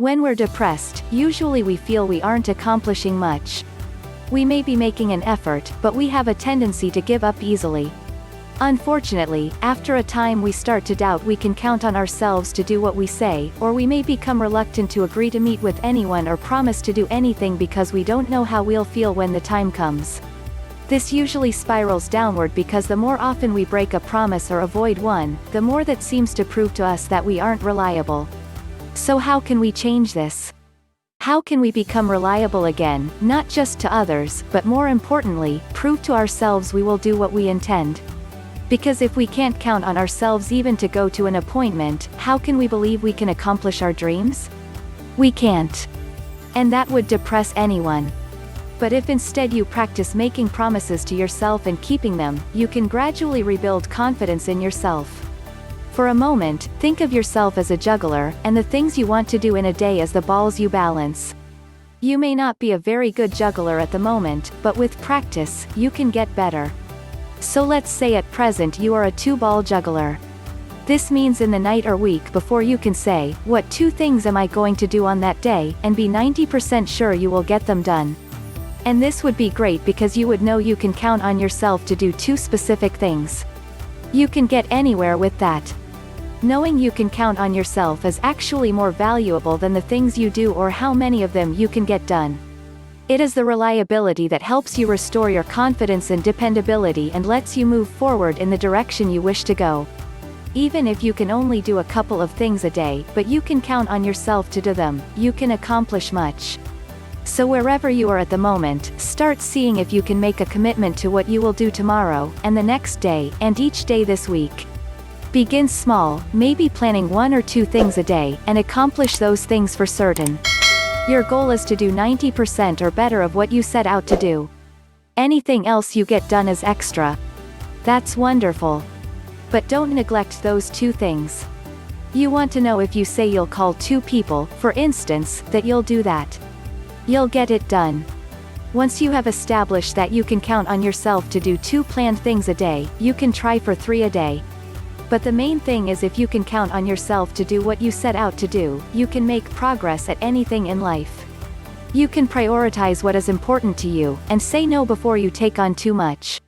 When we're depressed, usually we feel we aren't accomplishing much. We may be making an effort, but we have a tendency to give up easily. Unfortunately, after a time we start to doubt we can count on ourselves to do what we say, or we may become reluctant to agree to meet with anyone or promise to do anything because we don't know how we'll feel when the time comes. This usually spirals downward because the more often we break a promise or avoid one, the more that seems to prove to us that we aren't reliable. So how can we change this? How can we become reliable again, not just to others, but more importantly, prove to ourselves we will do what we intend? Because if we can't count on ourselves even to go to an appointment, how can we believe we can accomplish our dreams? We can't. And that would depress anyone. But if instead you practice making promises to yourself and keeping them, you can gradually rebuild confidence in yourself. For a moment, think of yourself as a juggler, and the things you want to do in a day as the balls you balance. You may not be a very good juggler at the moment, but with practice, you can get better. So let's say at present you are a 2-ball juggler. This means in the night or week before you can say, what 2 things am I going to do on that day, and be 90% sure you will get them done. And this would be great because you would know you can count on yourself to do 2 specific things. You can get anywhere with that. Knowing you can count on yourself is actually more valuable than the things you do or how many of them you can get done. It is the reliability that helps you restore your confidence and dependability and lets you move forward in the direction you wish to go. Even if you can only do a couple of things a day, but you can count on yourself to do them, you can accomplish much. So wherever you are at the moment, start seeing if you can make a commitment to what you will do tomorrow, and the next day, and each day this week. Begin small, maybe planning 1 or 2 things a day, and accomplish those things for certain. Your goal is to do 90% or better of what you set out to do. Anything else you get done is extra. That's wonderful. But don't neglect those 2 things. You want to know if you say you'll call 2 people, for instance, that you'll do that. You'll get it done. Once you have established that you can count on yourself to do 2 planned things a day, you can try for 3 a day. But the main thing is if you can count on yourself to do what you set out to do, you can make progress at anything in life. You can prioritize what is important to you, and say no before you take on too much.